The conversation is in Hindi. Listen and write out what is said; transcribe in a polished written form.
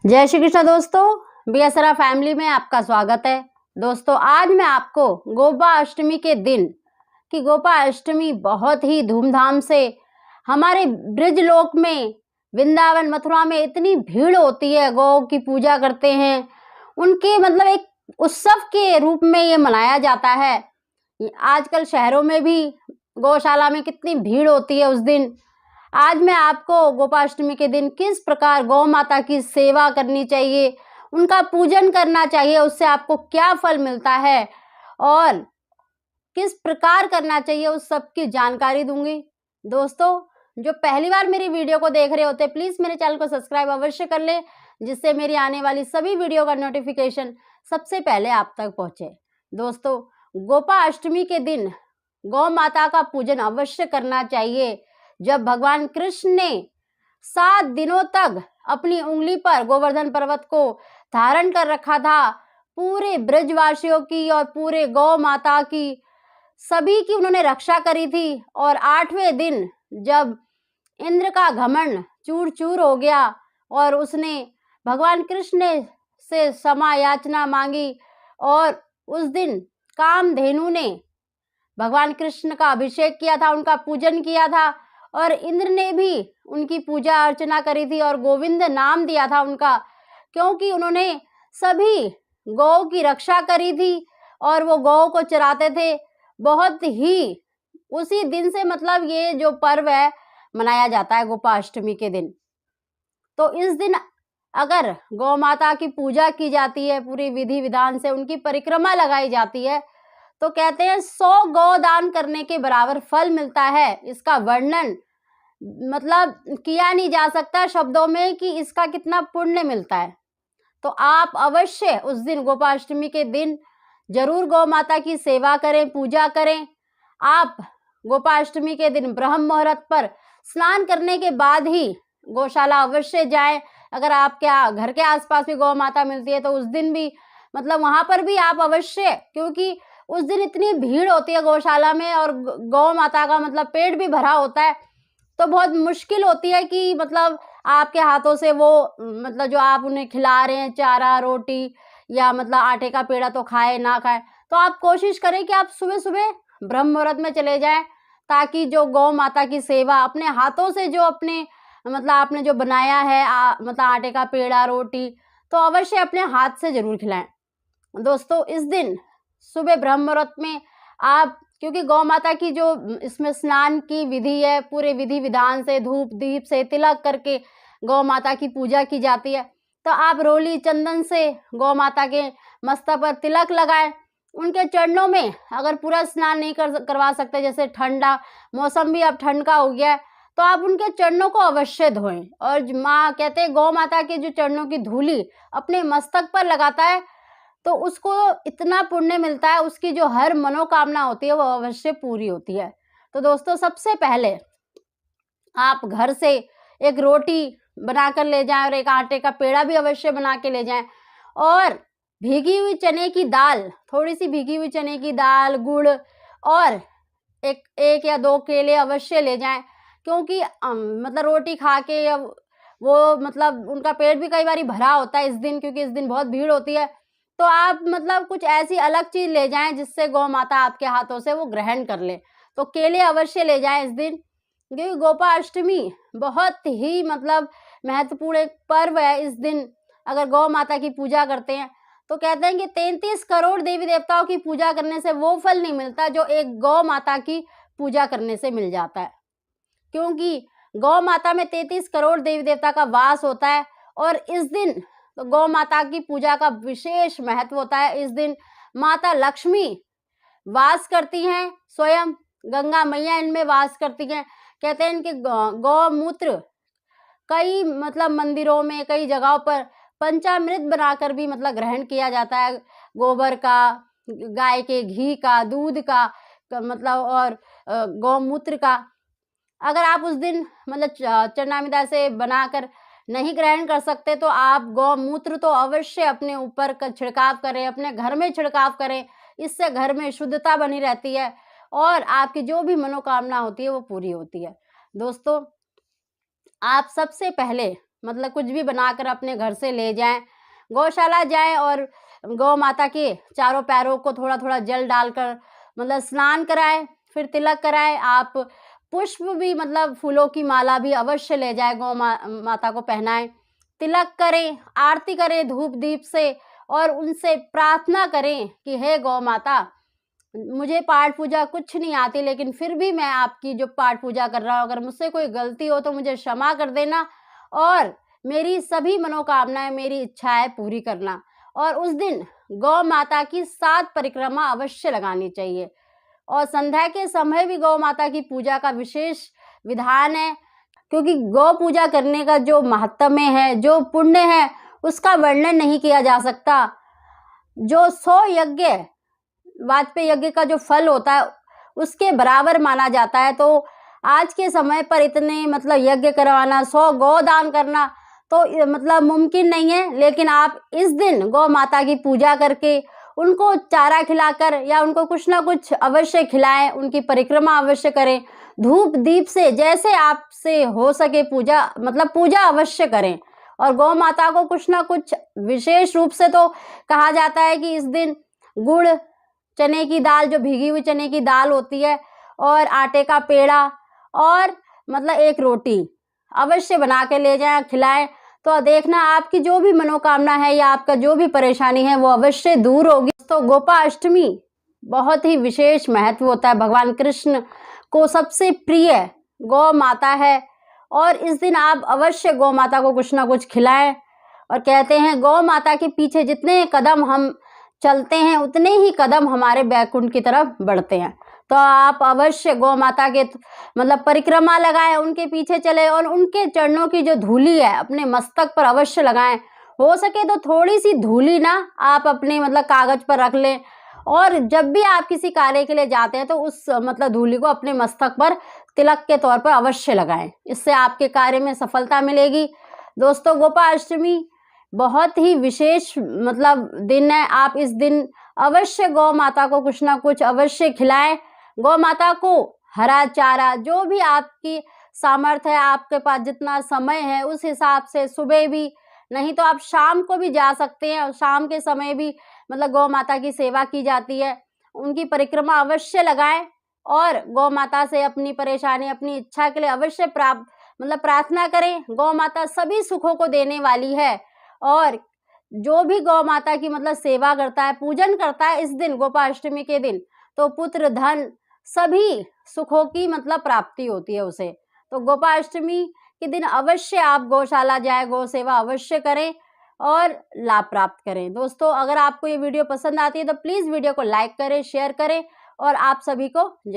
जय श्री कृष्ण दोस्तों, बीएसआर फैमिली में आपका स्वागत है। दोस्तों, आज मैं आपको गोपा अष्टमी के दिन की गोपा अष्टमी बहुत ही धूमधाम से हमारे ब्रजलोक में, वृंदावन मथुरा में इतनी भीड़ होती है, गौ की पूजा करते हैं, उनके मतलब एक उत्सव के रूप में ये मनाया जाता है। आजकल शहरों में भी गौशाला में कितनी भीड़ होती है उस दिन। आज मैं आपको गोपाष्टमी के दिन किस प्रकार गौ माता की सेवा करनी चाहिए, उनका पूजन करना चाहिए, उससे आपको क्या फल मिलता है और किस प्रकार करना चाहिए, उस सब की जानकारी दूंगी। दोस्तों, जो पहली बार मेरी वीडियो को देख रहे होते, प्लीज मेरे चैनल को सब्सक्राइब अवश्य कर लें, जिससे मेरी आने वाली सभी वीडियो का नोटिफिकेशन सबसे पहले आप तक पहुंचे। दोस्तों, गोपा अष्टमी के दिन गौ माता का पूजन अवश्य करना चाहिए। जब भगवान कृष्ण ने 7 दिनों तक अपनी उंगली पर गोवर्धन पर्वत को धारण कर रखा था, पूरे ब्रजवासियों की और पूरे गौ माता की, सभी की उन्होंने रक्षा करी थी। और 8वें दिन जब इंद्र का घमंड चूर चूर हो गया और उसने भगवान कृष्ण से क्षमा याचना मांगी, और उस दिन कामधेनु ने भगवान कृष्ण का अभिषेक किया था, उनका पूजन किया था, और इंद्र ने भी उनकी पूजा अर्चना करी थी और गोविंद नाम दिया था उनका, क्योंकि उन्होंने सभी गौ की रक्षा करी थी और वो गौ को चराते थे। बहुत ही उसी दिन से मतलब ये जो पर्व है मनाया जाता है गोपाष्टमी के दिन। तो इस दिन अगर गौ माता की पूजा की जाती है, पूरी विधि विधान से उनकी परिक्रमा लगाई जाती है, तो कहते हैं 100 गौ दान करने के बराबर फल मिलता है। इसका वर्णन मतलब किया नहीं जा सकता शब्दों में कि इसका कितना पुण्य मिलता है। तो आप अवश्य उस दिन गोपाष्टमी के दिन जरूर गौ माता की सेवा करें, पूजा करें। आप गोपाष्टमी के दिन ब्रह्म मुहूर्त पर स्नान करने के बाद ही गौशाला अवश्य जाएं। अगर आपके घर के आसपास भी गौ माता मिलती है तो उस दिन भी मतलब वहां पर भी आप अवश्य, क्योंकि उस दिन इतनी भीड़ होती है गौशाला में और गौ माता का मतलब पेट भी भरा होता है, तो बहुत मुश्किल होती है कि मतलब आपके हाथों से वो मतलब जो आप उन्हें खिला रहे हैं चारा रोटी या मतलब आटे का पेड़ा तो खाए ना खाए, तो आप कोशिश करें कि आप सुबह सुबह ब्रह्म मुहूर्त में चले जाएं, ताकि जो गौ माता की सेवा अपने हाथों से जो अपने मतलब आपने जो बनाया है मतलब आटे का पेड़ा रोटी, तो अवश्य अपने हाथ से जरूर खिलाएं। दोस्तों, इस दिन सुबह ब्रह्म मुहूर्त में आप, क्योंकि गौ माता की जो इसमें स्नान की विधि है, पूरे विधि विधान से धूप दीप से तिलक करके गौ माता की पूजा की जाती है, तो आप रोली चंदन से गौ माता के मस्तक पर तिलक लगाएं। उनके चरणों में अगर पूरा स्नान नहीं करवा सकते, जैसे ठंडा मौसम भी अब ठंड का हो गया है, तो आप उनके चरणों को अवश्य धोएं। और माँ कहते हैं गौ माता के जो चरणों की धूली अपने मस्तक पर लगाता है तो उसको इतना पुण्य मिलता है, उसकी जो हर मनोकामना होती है वो अवश्य पूरी होती है। तो दोस्तों, सबसे पहले आप घर से एक रोटी बनाकर ले जाएं और एक आटे का पेड़ा भी अवश्य बना के ले जाएं, और भीगी हुई चने की दाल, थोड़ी सी भीगी हुई चने की दाल, गुड़ और एक या 2 केले अवश्य ले जाएं, क्योंकि मतलब रोटी खा के या वो मतलब उनका पेट भी कई बार भरा होता है इस दिन, क्योंकि इस दिन बहुत भीड़ होती है। तो आप मतलब कुछ ऐसी अलग चीज ले जाएं जिससे गौ माता आपके हाथों से वो ग्रहण कर ले। तो केले अवश्य ले जाएं इस दिन, क्योंकि गोपा अष्टमी बहुत ही मतलब महत्वपूर्ण एक पर्व है। इस दिन अगर गौ माता की पूजा करते हैं तो कहते हैं कि 33 करोड़ देवी देवताओं की पूजा करने से वो फल नहीं मिलता जो एक गौ माता की पूजा करने से मिल जाता है, क्योंकि गौ माता में 33 करोड़ देवी देवता का वास होता है। और इस दिन तो गौ माता की पूजा का विशेष महत्व होता है। इस दिन माता लक्ष्मी वास करती हैं, स्वयं गंगा मैया इनमें वास करती हैं। कहते हैं इनके गौमूत्र कई मतलब मंदिरों में, कई जगहों पर पंचामृत बनाकर भी मतलब ग्रहण किया जाता है। गोबर का, गाय के घी का, दूध का मतलब और गौमूत्र का। अगर आप उस दिन मतलब चरणामृत से बनाकर नहीं ग्रहण कर सकते तो आप गौमूत्र तो अवश्य अपने ऊपर का छिड़काव करें, अपने घर में छिड़काव करें। इससे घर में शुद्धता बनी रहती है और आपकी जो भी मनोकामना होती है वो पूरी होती है। दोस्तों, आप सबसे पहले मतलब कुछ भी बनाकर अपने घर से ले जाएं, गौशाला जाएं और गौ माता के चारों पैरों को थोड़ा थोड़ा जल डालकर मतलब स्नान कराएं, फिर तिलक कराएं। आप पुष्प भी मतलब फूलों की माला भी अवश्य ले जाए, गौ माता को पहनाएं, तिलक करें, आरती करें धूप दीप से और उनसे प्रार्थना करें कि हे गौ माता, मुझे पाठ पूजा कुछ नहीं आती, लेकिन फिर भी मैं आपकी जो पाठ पूजा कर रहा हूँ, अगर मुझसे कोई गलती हो तो मुझे क्षमा कर देना और मेरी सभी मनोकामनाएं, मेरी इच्छाएं पूरी करना। और उस दिन गौ माता की 7 परिक्रमा अवश्य लगानी चाहिए और संध्या के समय भी गौ माता की पूजा का विशेष विधान है, क्योंकि गौ पूजा करने का जो महत्व है, जो पुण्य है, उसका वर्णन नहीं किया जा सकता। जो 100 यज्ञ, वाजपेयी यज्ञ का जो फल होता है उसके बराबर माना जाता है। तो आज के समय पर इतने मतलब यज्ञ करवाना, 100 गौ दान करना तो मतलब मुमकिन नहीं है, लेकिन आप इस दिन गौ माता की पूजा करके उनको चारा खिलाकर या उनको कुछ ना कुछ अवश्य खिलाएं, उनकी परिक्रमा अवश्य करें, धूप दीप से जैसे आपसे हो सके पूजा मतलब पूजा अवश्य करें। और गौ माता को कुछ ना कुछ विशेष रूप से तो कहा जाता है कि इस दिन गुड़, चने की दाल, जो भीगी हुई चने की दाल होती है, और आटे का पेड़ा और मतलब एक रोटी अवश्य बना के ले जाएं, खिलाएं। तो देखना आपकी जो भी मनोकामना है या आपका जो भी परेशानी है वो अवश्य दूर होगी। तो गोपाष्टमी बहुत ही विशेष महत्व होता है, भगवान कृष्ण को सबसे प्रिय गौ माता है और इस दिन आप अवश्य गौ माता को कुछ ना कुछ खिलाएं। और कहते हैं गौ माता के पीछे जितने कदम हम चलते हैं उतने ही कदम हमारे बैकुंठ की तरफ बढ़ते हैं। तो आप अवश्य गौ माता के मतलब परिक्रमा लगाएं, उनके पीछे चले और उनके चरणों की जो धूली है अपने मस्तक पर अवश्य लगाएं। हो सके तो थोड़ी सी धूली ना आप अपने मतलब कागज पर रख लें और जब भी आप किसी कार्य के लिए जाते हैं तो उस मतलब धूली को अपने मस्तक पर तिलक के तौर पर अवश्य लगाएं, इससे आपके कार्य में सफलता मिलेगी। दोस्तों, गोपाष्टमी बहुत ही विशेष मतलब दिन है। आप इस दिन अवश्य गौ माता को कुछ ना कुछ अवश्य खिलाएं। गौ माता को हरा चारा, जो भी आपकी सामर्थ्य है, आपके पास जितना समय है उस हिसाब से, सुबह भी नहीं तो आप शाम को भी जा सकते हैं और शाम के समय भी मतलब गौ माता की सेवा की जाती है। उनकी परिक्रमा अवश्य लगाएं और गौ माता से अपनी परेशानी, अपनी इच्छा के लिए अवश्य प्रार्थना करें। गौ माता सभी सुखों को देने वाली है और जो भी गौ माता की मतलब सेवा करता है, पूजन करता है इस दिन गोपाष्टमी के दिन, तो पुत्र, धन, सभी सुखों की मतलब प्राप्ति होती है उसे। तो गोपाष्टमी के दिन अवश्य आप गौशाला जाएं, गौ सेवा अवश्य करें और लाभ प्राप्त करें। दोस्तों, अगर आपको ये वीडियो पसंद आती है तो प्लीज़ वीडियो को लाइक करें, शेयर करें और आप सभी को जय।